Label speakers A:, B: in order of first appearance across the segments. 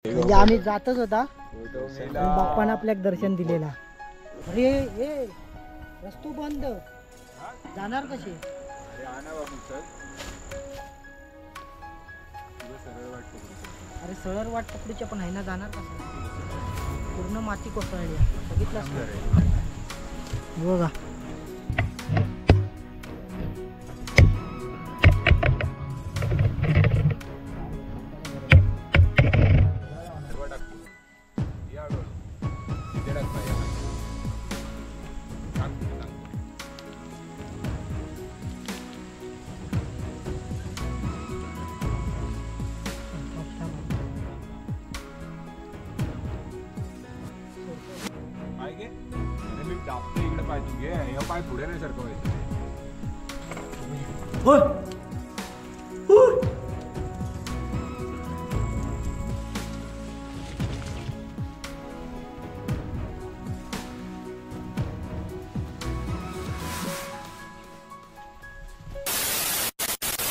A: म्हणजे आम्ही जातच होता बाप्पानं आपल्याला दर्शन दिलेला. अरे ये रस्तो बंद, जाणार कसे? अरे सरळ वाट पकडीच्या पण आहे ना, जाणार कसं? पूर्ण माती कोसळली बघितलंस का? बघा
B: इकडे पाय तू घे, हे पाय पुढे नाही सरकवायचं.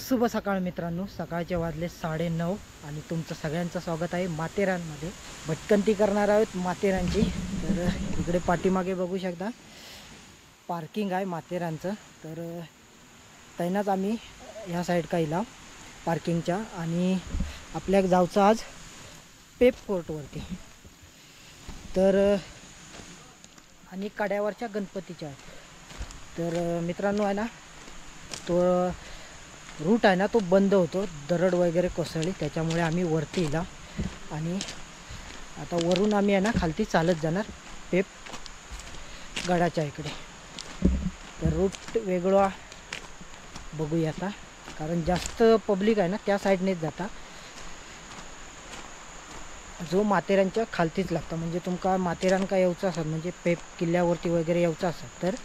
A: शुभ सकाळ मित्रांनो. सकाळचे वाजले 9:30 आणि तुमचं सगळ्यांचं स्वागत आहे माथेरानमध्ये. भटकंती करणार आहोत माथेरानची. तर इकडे पाठीमागे बघू शकता पार्किंग आहे माथेरानचं. तर तैनाच आम्ही ह्या साईड काहीला पार्किंगच्या आणि आपल्या जाऊचं आज पेप फोर्टवरती. तर आणि कड्यावरच्या गणपतीच्या आहेत. तर मित्रांनो आहे ना, तो रूट आहे ना तो बंद होतो, दरड वगैरे कोसळली त्याच्यामुळे आम्ही वरती इला आणि आता वरून आम्ही आहे ना खालती चालत जाणार पेप गडाच्या इकडे. तर रूट वेगळा बघूया आता, कारण जास्त पब्लिक आहे ना त्या साईडनेच जाता. जो माथेरानच्या खालतीच लागतं. म्हणजे तुमका माथेरान का यायचं असेल म्हणजे पेप किल्ल्यावरती वगैरे यायचं असेल तर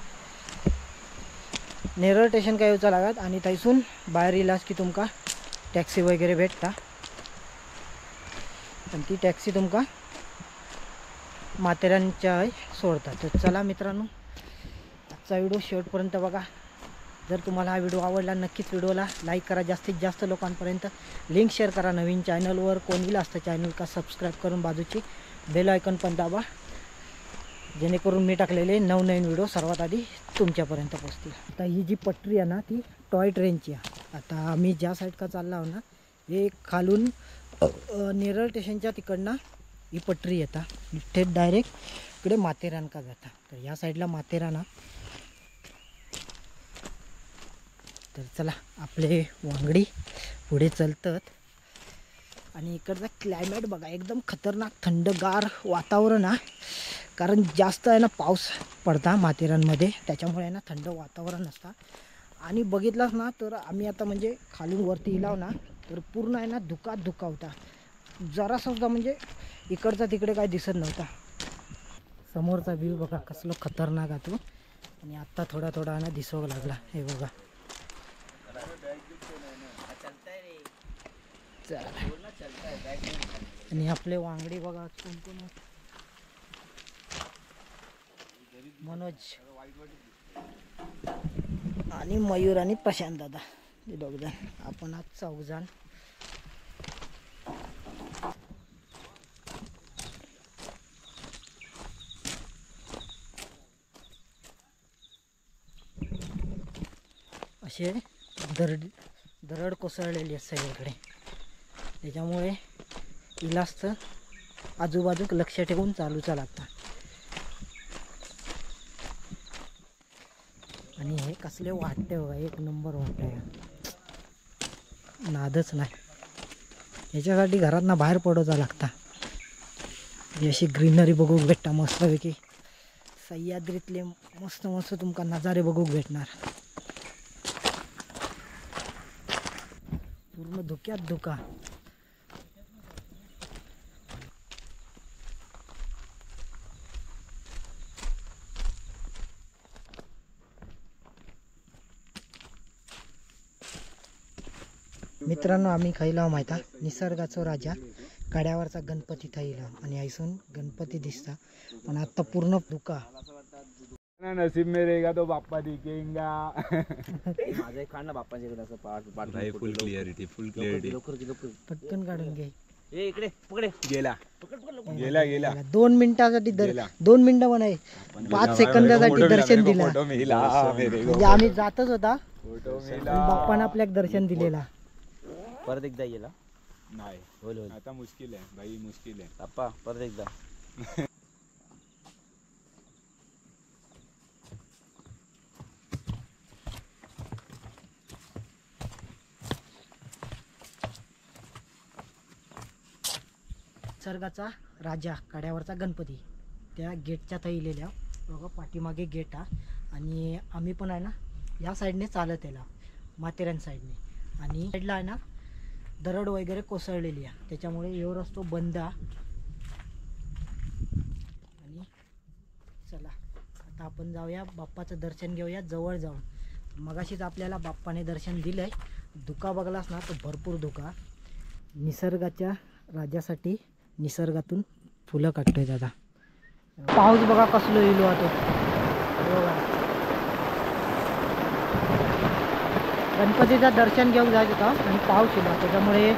A: नेरळ स्टेशन काय यायचं लागत आणि थैसून बाहेर इलास की तुमका टॅक्सी वगैरे भेटता आणि ती टॅक्सी तुमका माथेरानच्या सोडतात. तर चला मित्रांनो, आजचा व्हिडिओ शेवटपर्यंत बघा. जर तुम्हाला हा व्हिडिओ आवडला नक्कीच व्हिडिओला लाईक करा, जास्तीत जास्त लोकांपर्यंत लिंक शेअर करा. नवीन चॅनलवर कोणीला असतं चॅनल का सबस्क्राईब करून बाजूची बेल आयकॉन पण दाबा, जेणेकरून मी टाकलेले नवनवीन व्हिडिओ सर्वात आधी तुमच्यापर्यंत पोहोचतील. आता ही जी पटरी आहे ना ती टॉय ट्रेनची आहे. आता आम्ही ज्या साईड का चालला आहो ना, हे खालून नेरळ स्टेशनच्या तिकडनं ही पटरी येतात थेट डायरेक्ट इकडे माथेरान का जाता. तर ह्या साईडला माथेरान. तर चला आपले वांगडी पुढे चलतात आणि इकडचा क्लायमेट बघा, एकदम खतरनाक थंडगार वातावरण आहे. कारण जास्त आहे ना पाऊस पडता माथेरानमध्ये, त्याच्यामुळे आहे ना थंड वातावरण असतं. आणि बघितलास ना तर आम्ही आता म्हणजे खालून वरती इलाव ना तर पूर्ण आहे ना धुका होता. जरासा सुद्धा म्हणजे इकडचा तिकडे काय दिसत नव्हता. समोरचा व्ह्यू बघा कसलं खतरनाक आहे तो. आणि आत्ता थोडा थोडा ना दिसू लागला. हे बघा आणि आपले वांगडी बघा कोण कोण, मनोज आणि मयूर आणि प्रशांत दादा, हे दोघजण. आपण आज 4 जण. असे दरड कोसळलेली आहे सगळीकडे, त्याच्यामुळे इलास्त आजूबाजूक लक्ष ठेवून चालूचा लागता. आणि हे कसले वाटते बघा, एक नंबर वाटते, नादच नाही. याच्यासाठी घरातना बाहेर पडवचा लागता. अशी ग्रीनरी बघूक भेटता मस्तपैकी. सह्याद्रीतले मस्त मस्त तुमका नजारे बघूक भेटणार. पूर्ण धुक्यात धुका. मित्रांनो आम्ही खायला माहिती निसर्गाचा राजा कड्यावरचा गणपती थाईला आणि आयसून गणपती दिसता, पण आता पूर्ण धुका.
B: नसीब में रहेगा तो बाप्पा दिखेगा.
C: माझा एक काढ ना बाप्पाच्या असं पाठ पाठ.
D: फुल क्लिअरिटी
A: पटकन काढून घे.
C: ए इकडे पकडे
B: गेला
C: पकड पकड लवकर.
B: गेला गेला
A: 2 मिनिटासाठी
B: गेला.
A: 2 मिनिटं म्हणाय 5 सेकंदासाठी दर्शन दिला
B: फोटो मिला
A: म्हणजे आम्ही जातच होता
B: फोटो
A: आणि
B: मिला
A: बाप्पानं आपल्याला दर्शन दिलेला.
C: परत एकदा गेला
B: नाही
C: होईल होईल
B: आता मुश्किल आहे भाई मुश्किल आहे
C: आप्पा परत एकदा
A: निसर्गाचा राजा कड्यावरचा गणपती त्या गेटच्या थैलेल्या बघा पाठीमागे गेट हा आणि आम्ही पण आहे ना या साईडने चालत यायला माथेरान साईडने आणि साईडला आहे ना दरड वगैरे कोसळलेली आहे त्याच्यामुळे एवढं रस्तो बंद हा. आणि चला आता आपण जाऊया बाप्पाचं दर्शन घेऊया जवळ जाऊन. मगाशीच आपल्याला बाप्पाने दर्शन दिलंय. धुका बघलास ना तो भरपूर धुका. निसर्गाच्या राजासाठी निसर्गातून फुलं काढतोय दादा. पाऊस बघा कसलो येलो तो बघा. गणपतीचं दर्शन घेऊन जायचं होता आणि पाऊस येला त्याच्यामुळे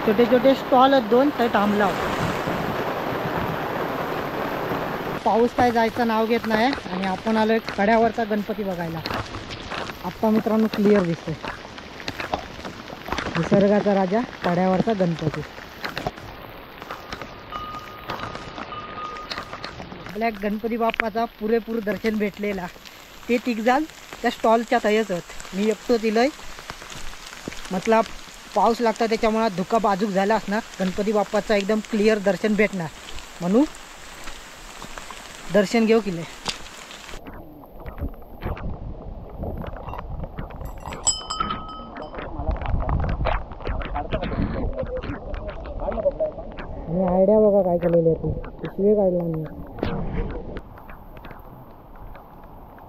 A: छोटे छोटे स्टॉल आहेत 2 तर थांबला. पाऊस काय जायचं नाव घेत नाही आणि आपण आलोय कड्यावरचा गणपती बघायला. आत्ता मित्रांनो क्लिअर दिसतोय निसर्गाचा राजा कड्यावरचा गणपती. आपल्या गणपती बाप्पाचा पुरेपूर दर्शन भेटलेला. ते तिघजण त्या स्टॉलच्या तयच आहेत. मी एकटो दिलंय मतलब पाऊस लागता त्याच्यामुळे धुका बाजूक झाला असणार. गणपती बाप्पाचा एकदम क्लिअर दर्शन भेटणार म्हणून दर्शन घेऊ केले. आणि आयडिया बघा काय केलेली आहे ती पिशवी काढला मी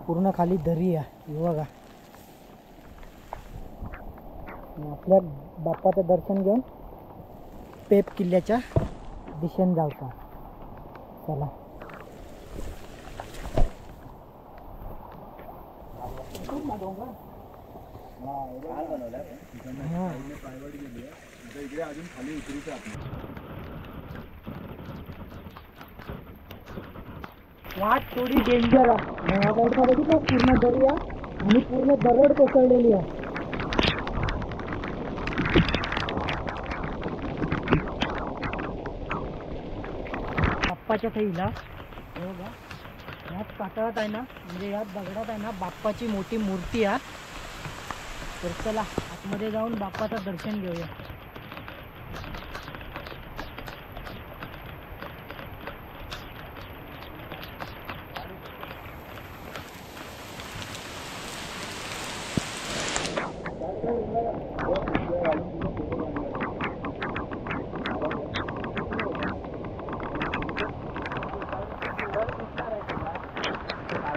A: पूर्ण खाली दरी आहे हे बघा. आपल्या बाप्पाचं दर्शन घेऊन पेप किल्ल्याच्या दिशेने जाऊचा. चला
B: इकडे अजून खाली उतरीचं
A: वाट थोडी डेंजर आहे. बघितलं पूर्ण दरी आहे आणि पूर्ण दरड कोसळलेली आहे. बाप्पाच्या थैला बघा यात पातळात आहे ना म्हणजे यात दगडात आहे ना बाप्पाची मोठी मूर्ती आहे. तर चला आतमध्ये जाऊन बाप्पाचं दर्शन घेऊया.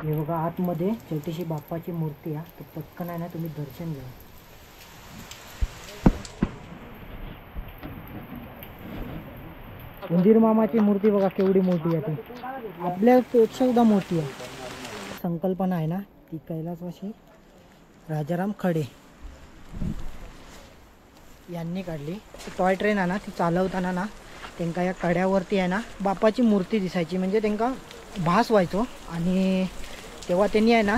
A: हे बघा आतमध्ये छोटीशी बाप्पाची मूर्ती आहे. तर पटकन आहे ना तुम्ही दर्शन घ्या. उंदीर मामाची मूर्ती बघा केवढी मोठी आहे. ती आपल्यापेक्षा सुद्धा मोठी आहे. संकल्पना आहे ना ती कैलासवासी राजाराम खडे यांनी काढली. टॉय ट्रेन आहे ना ती चालवताना ना त्यांका या कड्यावरती आहे ना बाप्पाची मूर्ती दिसायची म्हणजे त्यांका भास व्हायचो. आणि तेव्हा त्यांनी आहे ना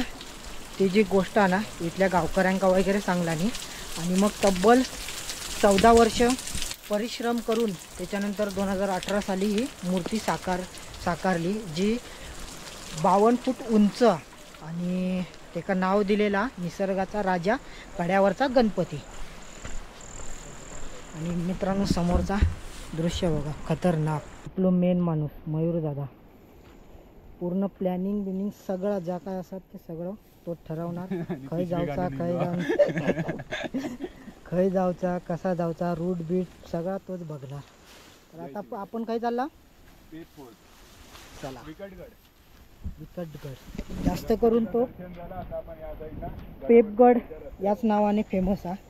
A: ती जी गोष्ट आहे ना इथल्या गावकऱ्यांका वगैरे सांगला नाही. आणि मग तब्बल 14 वर्ष परिश्रम करून त्याच्यानंतर 2018 साली ही मूर्ती साकारली जी 52 फूट उंच आणि त्याला नाव दिलेला निसर्गाचा राजा कड्यावरचा गणपती. आणि मित्रांनो समोरचा दृश्य बघा खतरनाक. आपलं मेन माणूस मयूर दादा पूर्ण प्लॅनिंग बिनिंग सगळं ज्या काय असतात ते सगळं तो ठरवणार. खय जाऊचा खय जाऊचा कसा जाऊचा रूट बीट सगळा तोच बघणार. तर आता आपण काय चालला चला विकटगड. जास्त करून तो पेपगड याच नावाने फेमस आहे.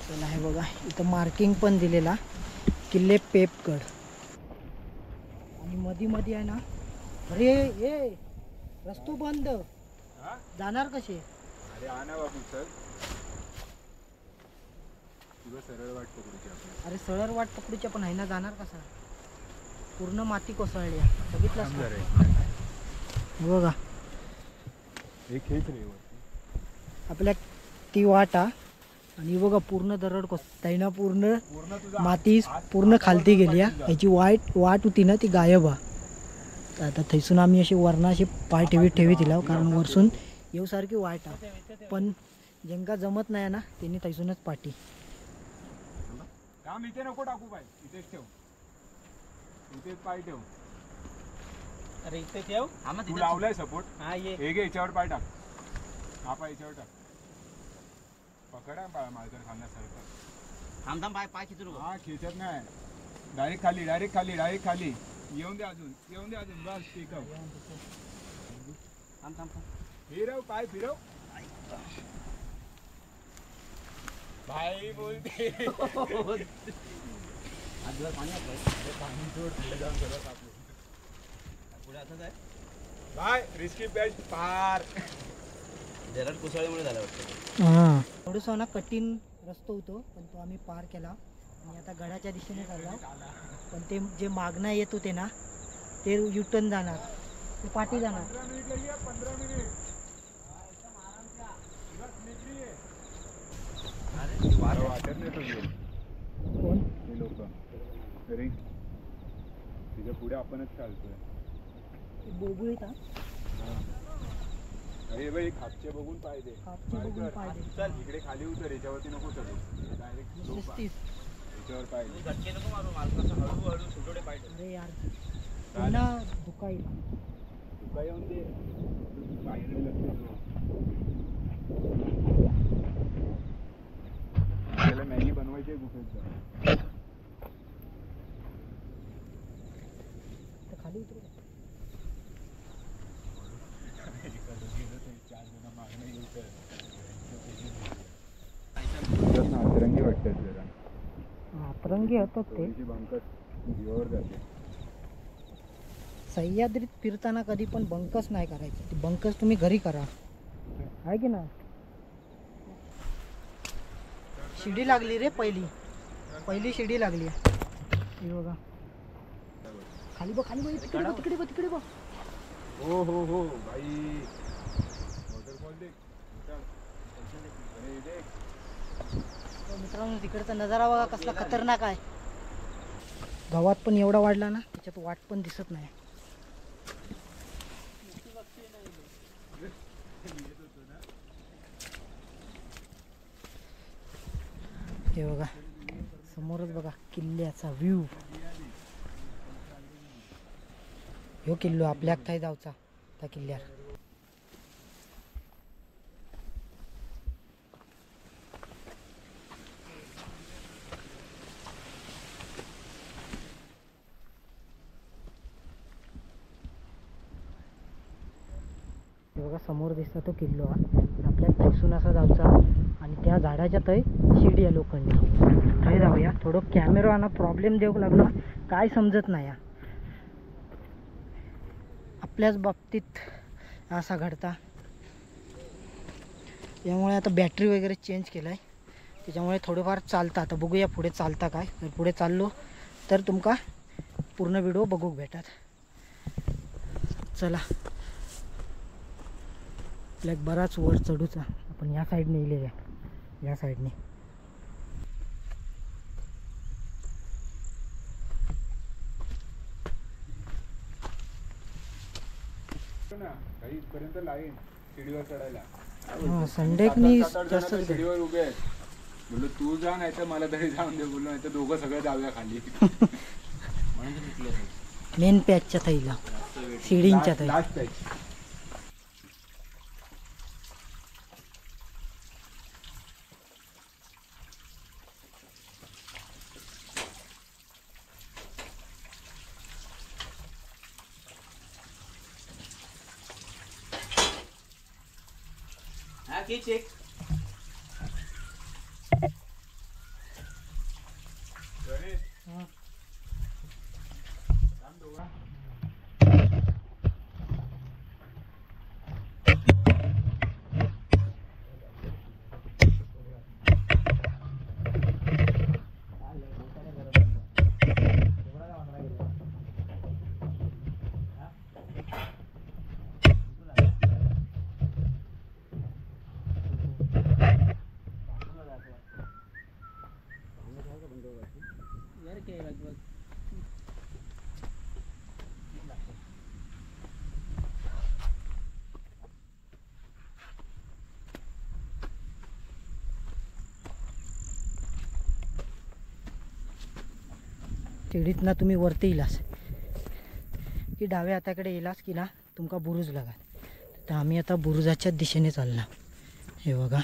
A: चला हे बघा इथं मार्किंग पण दिलेला किल्ले पेपगड. आणि मध्ये आहे ना अरे ए रस्तो बंद जाणार कसे.
B: अरे आना बाबू सर तुला सरळ वाट पकडूची आपल्याला.
A: अरे सरळ वाट पकडूच्या पण आहे ना, जाणार कसा? पूर्ण माती कोसळली आहे. बघितलंस
B: थांब
A: का?
B: जरा.
A: हे बघा
B: हे खेच रे वरती.
A: आपल्या ती वाट हा. आणि बघा पूर्ण दरड कोसळताना पूर्ण
B: पूर्ण तुझा
A: माती पूर्ण खालती गेली हा. ह्याची वाट होती ना ती गायब हा. तर आता थैसून आम्ही अशी वरना अशी पाय ठेवी दिला, कारण वरसून येऊसारखी वाट हा. पण ज्यांका जमत नाही ना त्यांनी थैसूनच पाठी.
B: थांब, इथे नको टाकू पाय, इथेच ठेव. इथेच पाय ठेव.
C: अरे इथे ठेव.
B: तू लावलाय सपोर्ट.
C: हा ये.
B: हे घे, याच्यावर पाय टाक. हा पाय याच्यावर टाक. पकडा पाय माझ्या खाण्यासारखं.
C: थांब थांब पाय पाय खिचू नको.
B: हा खेचत नाही. डायरेक्ट खाली. येऊन दे अजून. बस टेकव.
C: थांब थांब थांब.
B: फिरव पाय फिरव. भाई बोलते.
C: आजवर पाणी असलंय.
B: पाणी सोड, पुढे जाऊन सगळं सापडू.
C: पुढे असंच आहे.
B: बाय रिस्की बेस्ट पार.
C: दरड कोसळल्यामुळे झालं वाटतं.
A: हां थोडंसं ना कठीण रस्तो होतो, पण तो आम्ही पार केला आणि आता गडाच्या दिशेने चालला. पण ते जे मागणं येत होते ना ते युटर्न जाणार, ते पाठी जाणार.
B: 15 मिनिट लगी है, 15 मिनिट. वाटत नाही तो येईल.
A: कोण?
B: हे लोक तरी तिच्या पुढे आपणच चालतोय.
A: बोबू येतात.
B: अरे बाई खापचे बघून पाहिजे.
A: खापचे बघून पाहिजे.
B: चल इकडे खाली उतर, याच्यावरती नको चढू. डायरेक्ट
A: शिस्तीत.
B: याच्यावर पाहिजे.
C: झटके नको मारू. मारू कसं हळूहळू सुटोडे पाय ठेव.
A: अरे यार पुन्हा दुखाईल.
B: तुका येऊन दे. पायकडे लक्ष दे. आपल्याला मॅगी बनवायची आहे गुफेत जाऊन.
A: तर खाली उतरू का?
B: नाचरंगी वाटतात जरा.
A: नातरंगी होतात ते.
B: थोडीशी बंकस जीवावर जाते.
A: सह्याद्रीत फिरताना कधी पण बंकस नाही करायची. ती बंकस तुम्ही घरी करा, आहे की नाही? शिडी लागली रे, पहिली शिडी लागली. हे बघा खाली बघ, तिकडे बघ.
B: हो भाई वॉटरफॉल देख. अरे देख.
A: तर मित्रांनो तिकडचा नजारा बघा कसला खतरनाक आहे. गावात पण एवढा वाढला ना, त्याच्यात वाट पण दिसत नाही. हे बघा समोरच बघा किल्ल्याचा व्ह्यू. ह्यो किल्लो आपल्याक थंय जावचा त्या किल्ल्यार. बघा समोर दिसता तो किल्लो हा. आपल्याला थैसून असा जायचा आणि त्या झाडाच्या थंय शिडी आहे लोखंडी. थंय जाऊया. थोडं कॅमेरा ना प्रॉब्लेम देऊ लागला, काय समजत नाही. आपल्याच बाबतीत असा घडता. त्यामुळे आता बॅटरी वगैरे चेंज केला आहे, त्याच्यामुळे थोडंफार चालतं. आता बघूया पुढे चालता काय. जर पुढे चाललो तर तुमका पूर्ण व्हिडिओ बघूक भेटतात. चला आपल्याक बराच वर चढूचा. आपण या साईडने इले, या साईडने.
B: काही इथपर्यंत लाईन शिडीवर चढायला.
A: संडेकनी
B: सात-आठ जण तर शिडीवर उभे आहेत. बोललो तू जा, नाही तर मला तरी जाऊन दे. बोललो नाही तर दोघं सगळं जाऊया खाली.
A: मेन पॅचच्या थैला, शिडींच्या थै.
B: Last patch.
C: हा की चेक.
A: तिकडीतना तुम्ही वरती येलास की डाव्या हाताकडे येलास की ना तुमका बुरुज लागाल. तर आम्ही आता बुरुजाच्या दिशेने चालला. हे बघा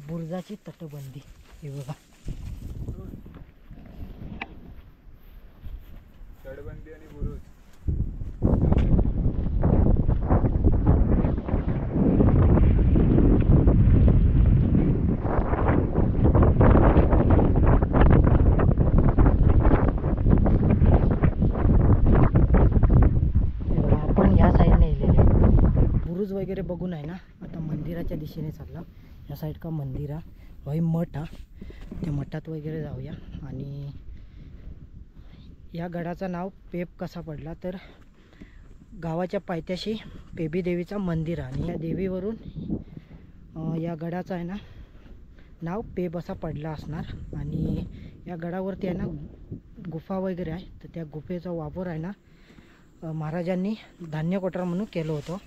A: बुरुजाची तटबंदी. हे बघा
B: तटबंदी आणि बुरुज.
A: आपण ह्या साईडने येलेले बुरुज वगैरे बघून आहे ना आता मंदिराच्या दिशेने चालला. या साईड का मंदिर हा भाई मठ हा. त्या मठात वगैरे जाऊया. आणि या गडाचं नाव पेब कसा पडला तर गावाच्या पायथ्याशी पेबी देवीचा मंदिर आहे आणि या देवीवरून या गडाचं आहे ना नाव पेब असा पडला असणार. आणि या गडावरती आहे ना गुफा वगैरे आहे. तर त्या गुफेचा वापर आहे ना महाराजांनी धान्य कोठार म्हणून केलं होतं.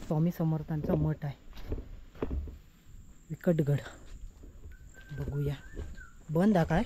A: स्वामी समर्थांचा मठ आहे विकटगड. बघूया बंद हा काय.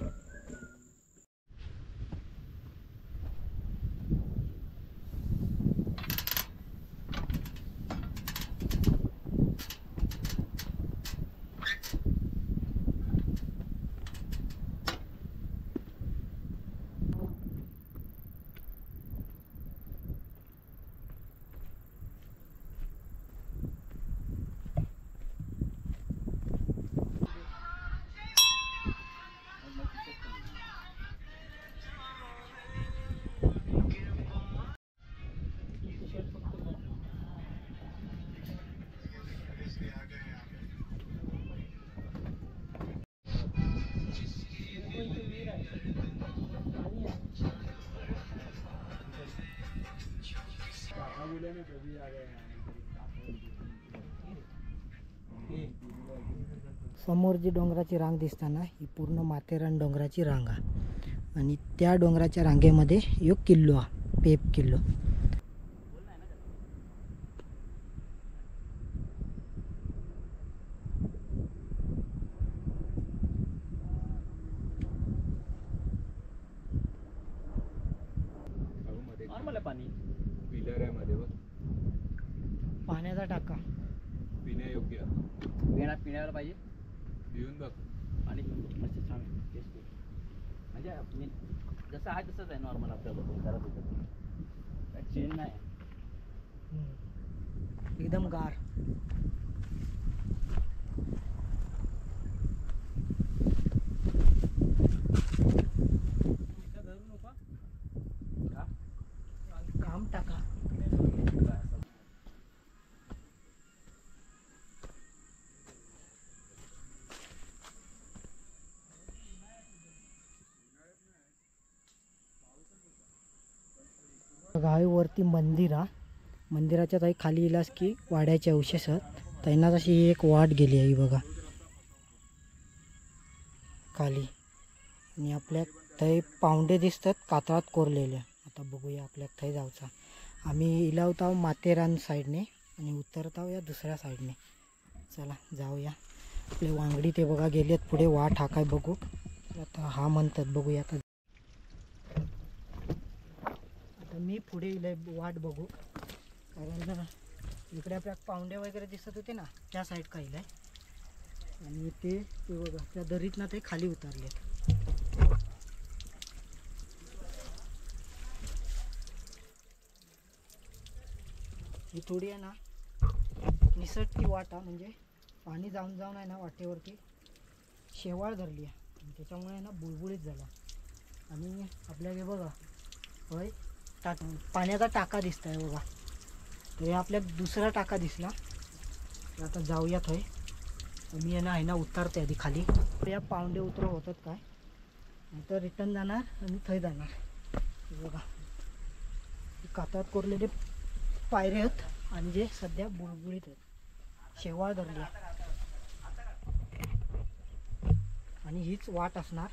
A: समोर जी डोंगराची रांग दिसताना ही पूर्ण माथेरान डोंगराची रांग आहे. आणि त्या डोंगराच्या रांगेमध्ये एक किल्लो हा पेब किल्लो.
C: नॉर्मल आहे पाणी.
B: पिलर आहे मध्ये बघ.
A: पाण्याचा टाका
B: पिण्यायोग्य.
C: पिण्याला पाहिजे
B: पिऊन बघ.
C: आणि असं छान टेस्ट म्हणजे जसं आहे तसंच आहे नॉर्मल आपल्याला घरात होतं. काय चेंज नाही.
A: एकदम गार. काम टाका. गावावरती मंदिर हा. मंदिराच्या ताई खाली इलास की वाड्याचे अवशेष आहेत. त्यांना तशी एक वाट गेली आहे बघा खाली. आणि आपल्या थंय पावंडे दिसतात कातळात कोरलेल्या. आता बघूया आपल्या थंय जाऊचा. आम्ही इलावत आहोत माथेरान साईडने आणि उतरत आहोत या दुसऱ्या साईडने. चला जाऊया. आपले वांगडी ते बघा गेलेत पुढे वाट हा काय बघू. आता हा म्हणतात बघूया. आता मी पुढे इले वाट बघू कारण इकडे आपल्या पावंडे वगैरे दिसत होते ना त्या साईड का इलाय. आणि ते बघा त्या दरीतनं ते खाली उतरले. ही थोडी आहे ना निसटती वाटा म्हणजे पाणी जाऊन जाऊन आहे ना वाटेवरती शेवाळ धरली आहे. आणि त्याच्यामुळे ना बुळबुळीत झाला. आणि आपल्या हे बघा होय पाण्याचा टाका दिसत आहे बघा. तर हे आपल्या दुसरा टाका दिसला. तर आता जाऊयात होय. मी आहे ना उतरते आधी खाली. या पावंडे उतरव होतात काय नंतर रिटर्न जाणार आणि थंय जाणार. बघा कातळात कोरलेले पायरे आहेत आणि जे सध्या बुळबुळीत आहेत शेवाळ धरली. आणि हीच वाट असणार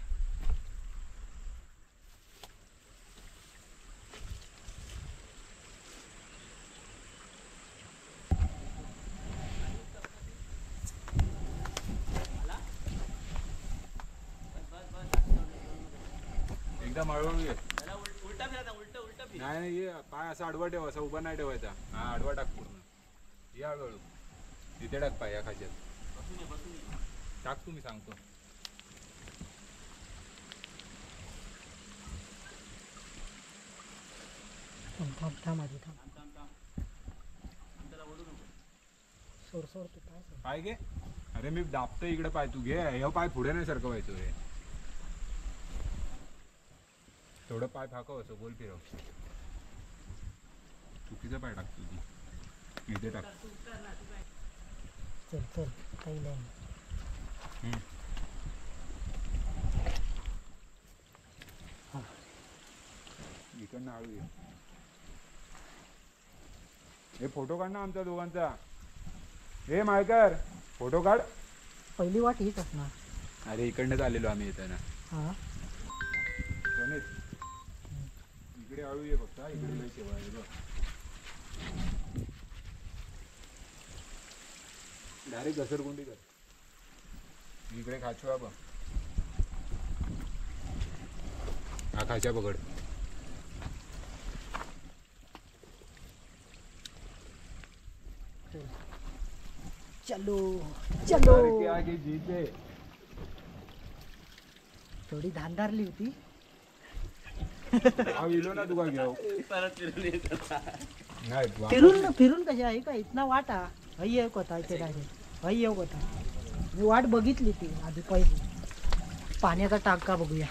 B: इथं मळवून घे.
C: त्याला उलटा फिरा, उलट उलट फिर.
B: नाही नाही ये पाय असा आडवा ठेव, असा उभा नाही ठेवायचा. हा आडवा टाक पूर्ण. ये हळूहळू इथे टाक पाय या खाच्यात.
C: बसून ये, बसून ये.
B: टाक तुम्ही सांगतो.
A: थांब आधी थांब.
C: थांब थांब थांब. आणि त्याला ओढू नको.
A: सोड सोड तू काय सोड.
B: पाय घे. अरे मी दाबतो इकडे पाय, तू घे. हे पाय पुढे नाही सारखं व्हायचं हे. थोडं पाय फाकव असं गोल फिरव. चुकीचा पाय टाकतो ती. इथे टाक.
A: चल चल काही नाही.
B: इकडनं हळू ये. हे फोटो काढ ना आमच्या दोघांचा. हे मायकर फोटो काढ.
A: पहिली वाट हीच असणार.
B: अरे इकडनंच आलेलो आम्ही येताना.
A: हा
B: गणेश इकडे हळू ये फक्त. इकडे लय सेवा आहे बघ. डायरेक्ट घसरगुंडी कर. इकडे खाचवा बघ. हा खाच्या पकड.
A: चलो चलो.
B: अरे क्या की जीते.
A: थोडी धांदारली होती.
B: हा इलो ना तुका घेऊ.
C: परत फिरून येत होता.
B: नाही
A: फिरून कशा आहे का इथना वाटा हई येऊ होता इथे डायरेक्ट हई येऊ होता. मी वाट बघितली ती आधी पहिली. पाण्याचा टाका बघूया.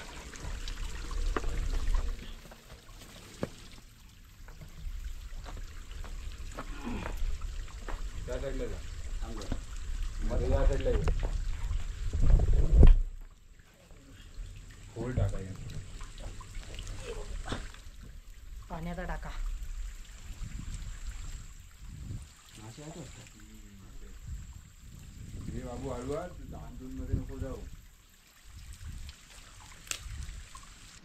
B: त्या साईडला जा.
C: थांब जरा.
B: मध्ये या साईडला ये. खोल टाका ये.
A: पाण्याचा टाका.
C: मासे आहेत वाटतं.
B: हे बाबू हळूवा. तांदून मध्ये नको जाऊ.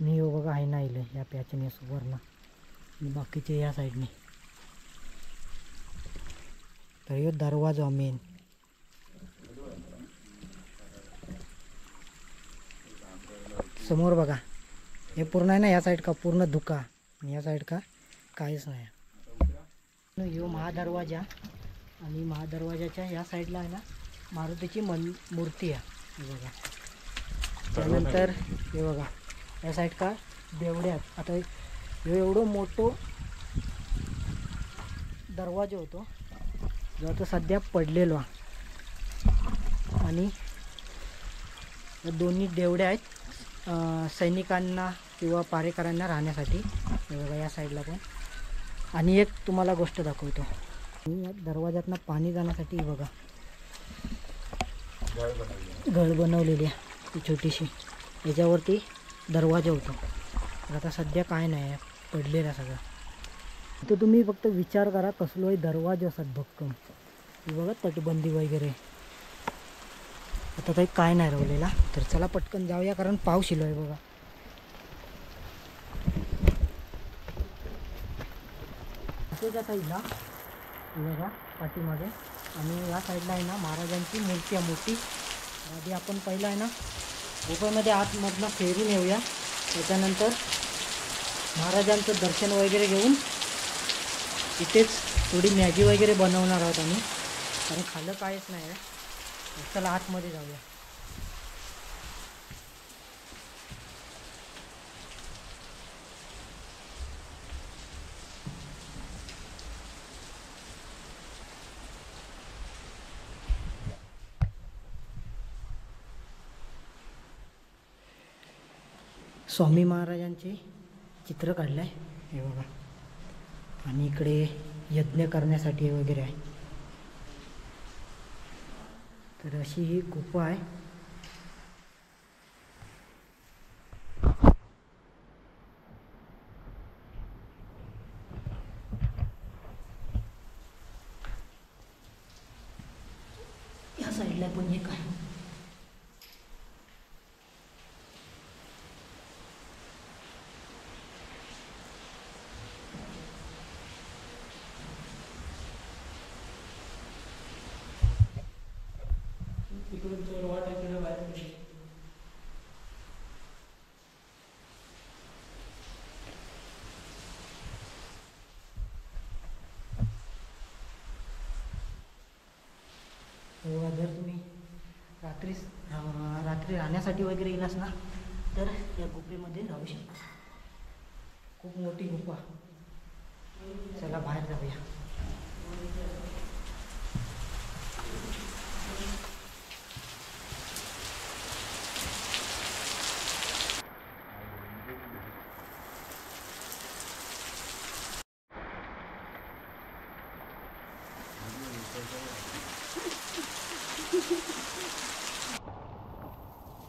A: मी हो बघा आहे ना इले या पॅचने सुवर्ण आणि बाकीचे या साईडने. तर यो दरवाजा मेन. समोर बघा हे पूर्ण आहे ना या साईड का पूर्ण धुका आणि या साईड का काहीच नाही. यो महादरवाजा आणि महादरवाजाच्या या साईडला आहे ना मारुतीची मूर्ती आहे. हे बघा. त्यानंतर हे बघा या साईड का देवड्यात. आता ह्यो एवढं मोठं दरवाजा होतो जो आता सध्या पडलेलो आहे. आणि या दोन्ही देवड्या आहेत सैनिकांना किंवा पारेकरांना राहण्यासाठी. हे बघा या साईडला पण. आणि एक तुम्हाला गोष्ट दाखवतो. आणि या दरवाज्यातनं पाणी जाण्यासाठी हे बघा घळ बनवलेली आहे ती छोटीशी. याच्यावरती दरवाजा होतो. तर आता सध्या काय नाही आहे पडलेला सगळं. तर तुम्ही फक्त विचार करा कसलोही दरवाजे असतात भक्कम. हे बघा तटबंदी वगैरे. आता काही काय नाही राहिलेला. तर चला पटकन जाऊया कारण पाऊस येलो आहे बघा. त्या साईडला बघा पाठीमागे आणि या साईडला आहे ना महाराजांची मूर्ती आहे मोठी. आधी आपण पहिला आहे ना गुफेमध्ये आतमधनं फेरून येऊया. त्याच्यानंतर महाराजांचं दर्शन वगैरे घेऊन इथेच थोडी मॅगी वगैरे बनवणार आहोत आम्ही कारण खाल्लं काहीच नाही आहे. चला आतमध्ये जाऊया. स्वामी महाराजांचे चित्र काढलं आहे हे बघा. आणि इकडे यज्ञ करण्यासाठी वगैरे आहे. तर अशी ही गुफा आहे. या साईडला पण एक आहे. रात्री राहण्यासाठी वगैरे येलास ना तर या गुफेमध्ये राहू शकतो. खूप मोठी गुफा. चला बाहेर जाऊया.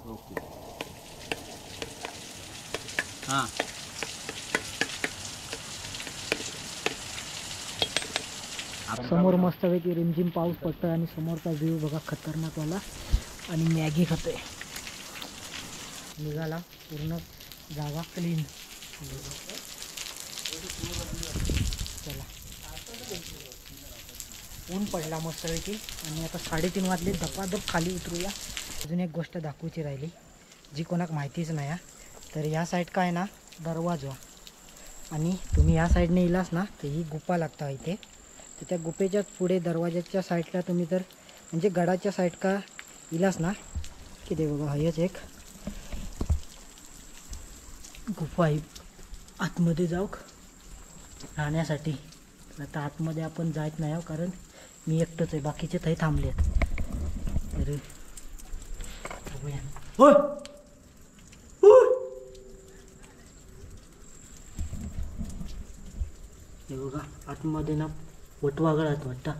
C: ओके. हां
A: समोर मस्तपैकी रिमझिम पाऊस पडतोय आणि समोरचा व्ह्यू बघा खतरनाकवाला. आणि मॅगी खातोय. निघाला पूर्ण जागा क्लीन. चला ऊन पडला मस्तपैकी आणि आता 3:30 वाजले. धपाधप खाली उतरूया. अजून एक गोष्ट दाखवायची राहिली जी कोणाक माहितीच नाही आहे. तर या साईड काय ना दरवाजा आणि तुम्ही या साईडने येलास ना तर ही गुफा लागता इथे. तर त्या गुफेच्याच पुढे दरवाजाच्या साईडला तुम्ही तर म्हणजे गडाच्या साईड का इलास ना की ते बघा हेच एक गुफा आहे आतमध्ये जाऊ राहण्यासाठी. आता आतमध्ये आपण जायत नाही कारण मी एकटंच आहे. बाकीचे थंय थांबलेत. तर बघूया. होय हे बघा आतमध्ये ना वटवागळात वाटतं.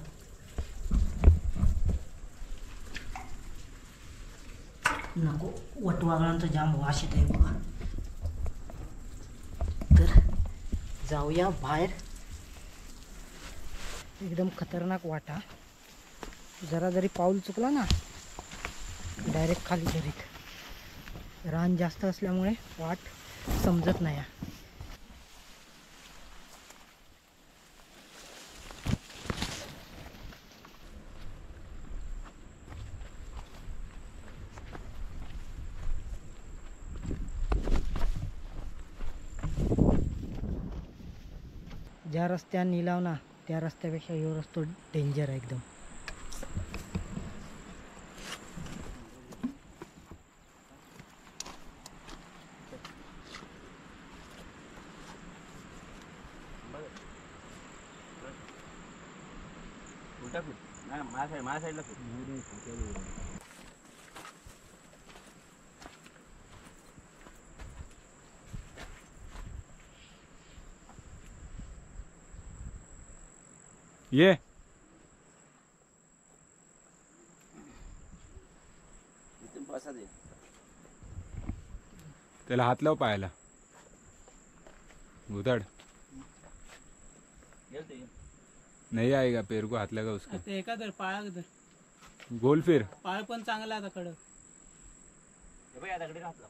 A: नको वटवागळांचा जाम वास येत आहे बघा. तर जाऊया बाहेर. एकदम खतरनाक वाटा. जरा जरी पाऊल चुकला ना डायरेक्ट खाली दरीत. रान जास्त असल्यामुळे वाट समजत नाही. ज्या रस्त्याने निलाव ना त्या रस्त्यापेक्षा ह्यो रस्तो डेंजर आहे एकदम.
C: उलटा फिर. नाही माझ्या साईडला फिर.
B: ये
C: इथून बसा दे.
B: त्याला हात लाव पायाला. उधड़
C: गेलते
B: नहीं आएगा. पैर को हाथ लगा उसके.
D: ते एका तर पाळा तर
B: गोल फिर.
D: पाळ पण चांगला आता कडक.
C: हे बघ आता कडे घातला.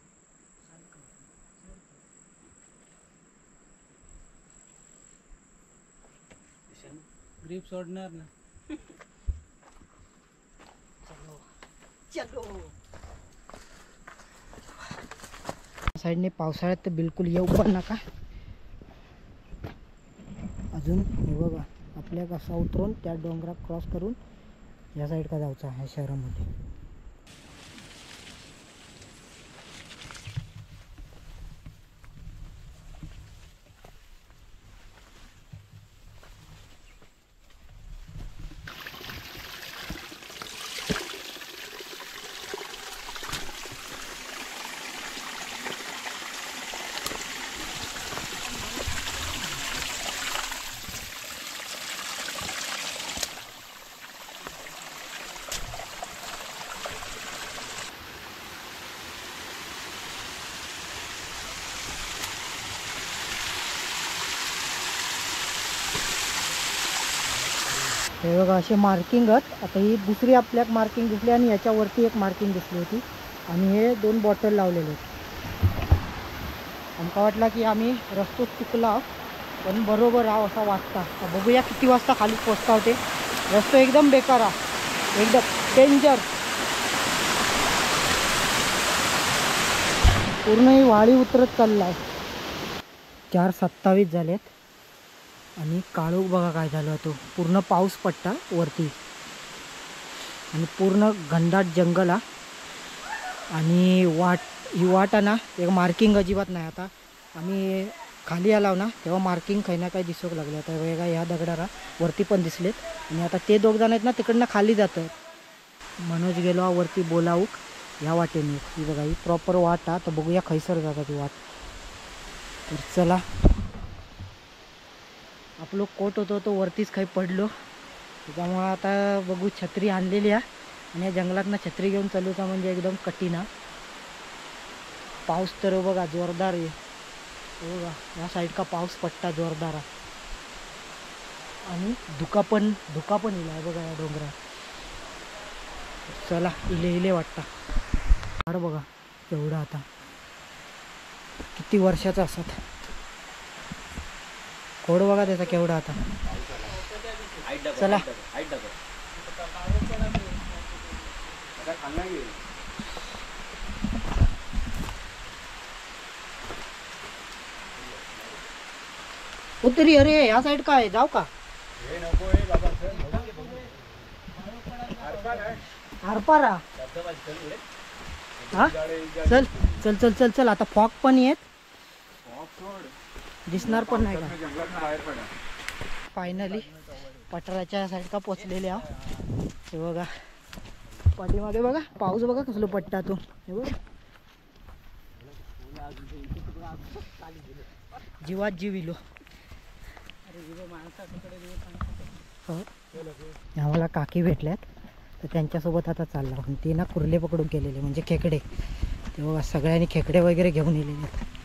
D: ग्रीप सोडणार ना.
A: साईडने पावसाळ्यात तर बिलकुल येऊ पण नका. अजून हे बघा आपल्या कसा उतरून त्या डोंगरा क्रॉस करून या साईड का जायचं आहे शहरामध्ये. हे बघा असे मार्किंग आहेत. आता ही दुसरी आपल्याक मार्किंग दिसली आणि याच्यावरती एक मार्किंग दिसली होती आणि हे 2 बॉटल लावलेले आहेत. आमका वाटला की आम्ही रस्तो चुकला पण बरोबर राव असा वाटता. बघूया किती वाजता खाली पोचता होते. रस्तो एकदम बेकार आहे. एकदम डेंजर. पूर्ण ही वाळी उतरत चालला आहे. 4:27 झालेत आणि काळोख बघा काय झालं होतं. पूर्ण पाऊस पडता वरती आणि पूर्ण घनदाट जंगल हा आणि ही वाट आहे ना एक मार्किंग अजिबात नाही. आता आम्ही खाली आलो ना तेव्हा मार्किंग काही ना काही दिसू लागले. आता वेगळा ह्या दगडाला वरती पण दिसलेत आणि आता ते दोघ जण आहेत ना तिकडनं खाली जातात. मनोज गेलो वरती बोलावूक ह्या वाटेने. ही बघा ही प्रॉपर वाट आहे. तर बघूया खैसर जातात ती वाट. तर चला आपलं कोट होतो तो वरतीच काही पडलो त्याच्यामुळं आता बघू. छत्री आणलेली आहे आणि या जंगलातनं छत्री घेऊन चालूचा म्हणजे एकदम कठीण आहे. पाऊस तर बघा जोरदार आहे. बघा या साईड का पाऊस पडता जोरदार आहे आणि धुका पण येईल आहे बघा या डोंगरात. चला इले वाटता. झाड बघा केवढा आता किती वर्षाचा असत. खोड बघा त्याचा केवढा आता. चला उतरी. अरे या साईड काय जाऊ का?
B: हे नको हे बाबा
A: आरपारा. हा चल चल चल चल चल. आता फॉग पण येत दिसणार पण नाही का.
B: जंगलात बाहेर पडा.
A: फायनली पठाराच्या साईड का पोचलेले आहो. हे बघा पाठीमागे बघा पाऊस बघा कसलं पट्टा तो. हे बघा जीवात जीव इलो. आम्हाला काकी भेटल्यात तर त्यांच्यासोबत आता चालला. ते ना कुर्ले पकडून केलेले म्हणजे खेकडे. ते बघा सगळ्यांनी खेकडे वगैरे घेऊन येलेले आहेत.